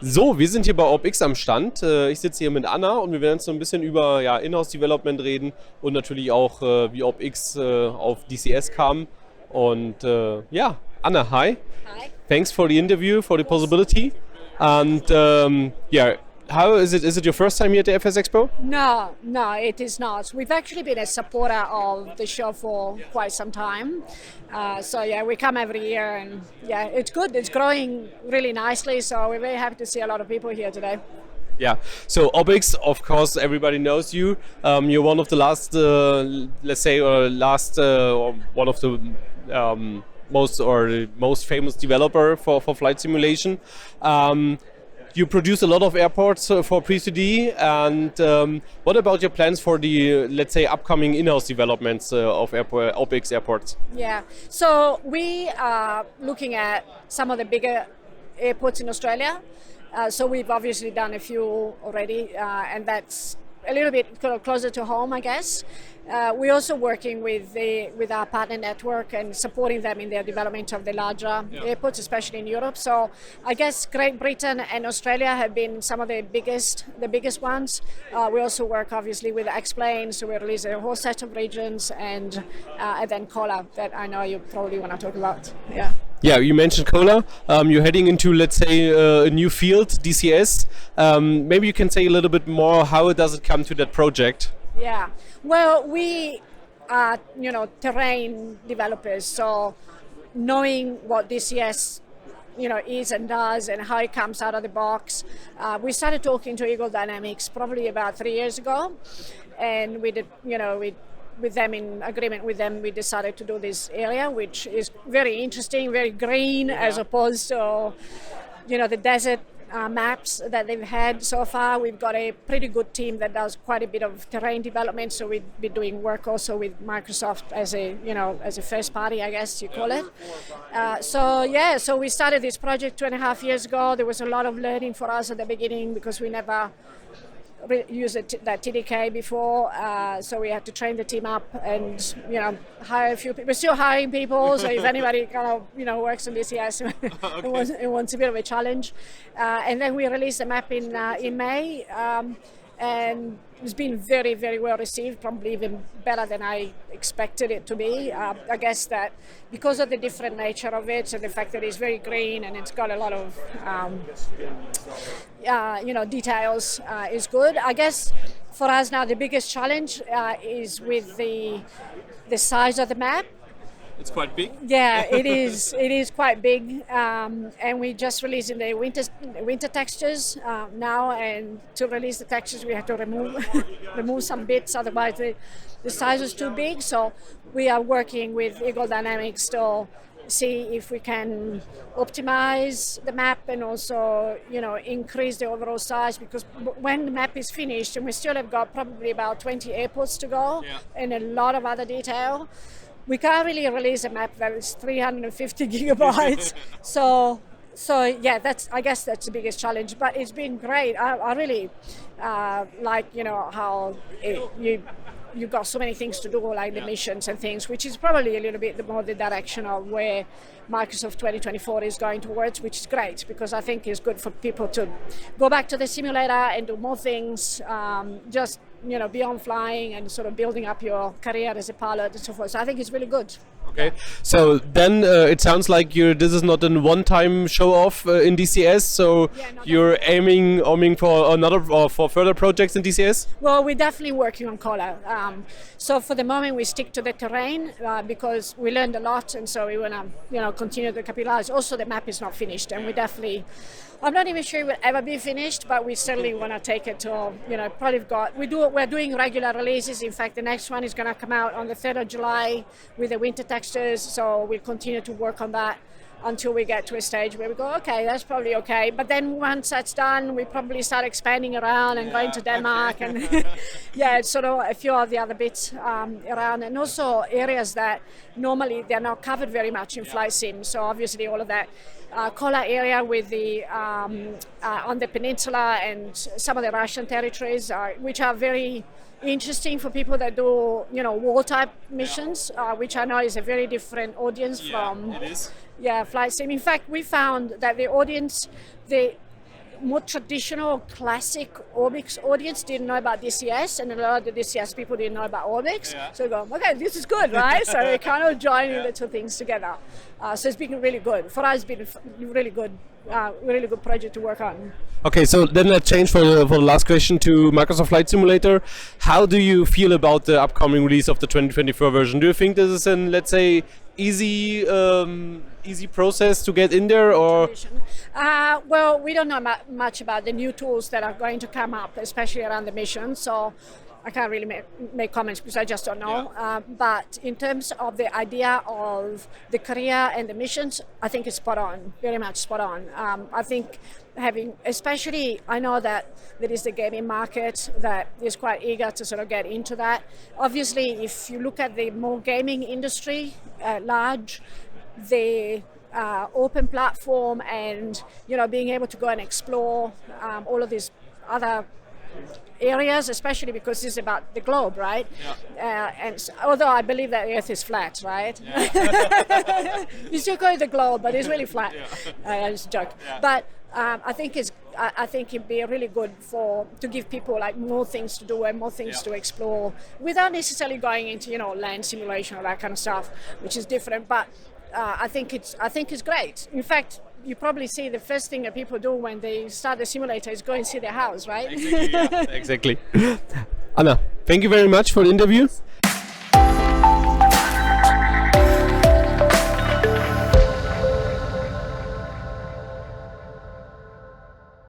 So, wir sind hier bei Orbx am Stand. Ich sitze hier mit Anna und wir werden jetzt so ein bisschen über Inhouse Development reden und natürlich auch, wie Orbx auf DCS kam. Und Anna, hi. Hi. Thanks for the interview, for the possibility. And how is it? Is it your first time here at the FSExpo? No, it is not. We've actually been a supporter of the show for quite some time. We come every year, and it's good. It's growing really nicely, so we're very happy to see a lot of people here today. Yeah. So Orbx, of course, everybody knows you. You're one of the last, or one of the most famous developer for flight simulation. You produce a lot of airports for Pre-3D, and what about your plans for the, let's say, upcoming in-house developments of Orbx Airports? Yeah, so we are looking at some of the bigger airports in Australia. So we've obviously done a few already, and that's a little bit closer to home, I guess. We're also working with our partner network and supporting them in their development of the larger airports, especially in Europe. So I guess Great Britain and Australia have been some of the biggest ones. We also work obviously with Explain, so we release a whole set of regions, and then Cola that I know you probably want to talk about. Yeah. Yeah, you mentioned Cola. You're heading into, let's say, a new field, DCS. Maybe you can say a little bit more. How does it come to that project? Yeah. Well, we are, terrain developers, so knowing what DCS, is and does and how it comes out of the box. We started talking to Eagle Dynamics probably about 3 years ago, and we did, with them, in agreement with them, we decided to do this area, which is very interesting, very green, as opposed to, the desert maps that they've had so far. We've got a pretty good team that does quite a bit of terrain development, so we'd be doing work also with Microsoft as a first party, I guess you call it. So we started this project 2.5 years ago. There was a lot of learning for us at the beginning because we never used that TDK before, so we had to train the team up and hire a few people. We're still hiring people, so if anybody kind of works on DCS, it wants a bit of a challenge. And then we released the map in May, and it's been very, very well received, probably even better than I expected it to be. I guess that because of the different nature of it and the fact that it's very green and it's got a lot of details is good. I guess for us now the biggest challenge is with the size of the map. It's quite big. Yeah, it is. It is quite big, and we just released in the winter textures now. And to release the textures, we have to remove some bits. Otherwise, the size is too big. So we are working with Eagle Dynamics to see if we can optimize the map and also increase the overall size, because when the map is finished, and we still have got probably about 20 airports to go and a lot of other detail, we can't really release a map that is 350 gigabytes. so yeah, I guess that's the biggest challenge. But it's been great. I really like how you've got so many things to do, like the missions and things, which is probably a little bit more the direction of where Microsoft 2024 is going towards, which is great because I think it's good for people to go back to the simulator and do more things, just beyond flying and sort of building up your career as a pilot and so forth. So I think it's really good. Okay, so then it sounds like this is not a one-time show-off in DCS. So you're aiming for another or for further projects in DCS. Well, we're definitely working on Cola. So for the moment, we stick to the terrain because we learned a lot, and so we want to continue to capitalize. Also, the map is not finished, and we definitely. I'm not even sure it will ever be finished, but we certainly want to take it to, we're doing regular releases. In fact, the next one is going to come out on the 3rd of July with the winter textures. So we'll continue to work on that until we get to a stage where we go, okay, that's probably okay. But then once that's done, we probably start expanding around and going to Denmark and sort of a few of the other bits around, and also areas that normally they're not covered very much in flight sim. So obviously all of that Kola area with the on the peninsula and some of the Russian territories, which are very interesting for people that do war type missions, which I know is a very different audience from it is. flight sim. In fact, we found that the audience, the more traditional, classic Orbx audience didn't know about DCS, and a lot of the DCS people didn't know about Orbx. Yeah. So we go, okay, this is good, right? So we kind of joining the two things together. So it's been really good. For us, it's been a really good project to work on. Okay, so then let's change for the last question to Microsoft Flight Simulator. How do you feel about the upcoming release of the 2024 version? Do you think this is an, let's say, easy process to get in there, or? Well, we don't know much about the new tools that are going to come up, especially around the mission. So I can't really make comments because I just don't know. Yeah. But in terms of the idea of the career and the missions, I think it's spot on, very much spot on. I think especially, I know that there is the gaming market that is quite eager to sort of get into that. Obviously, if you look at the more gaming industry at large, the open platform and, being able to go and explore all of these other areas, especially because this is about the globe, right? Yeah. And although I believe that Earth is flat, right? Yeah. You still call it the globe, but it's really flat. Yeah. It's a joke. Yeah. But I think it'd be really good to give people like more things to do and more things to explore without necessarily going into land simulation or that kind of stuff, which is different. But I think it's great. In fact, you probably see the first thing that people do when they start the simulator is go and see their house, right? Exactly. Yeah, exactly. Anna, thank you very much for the interview.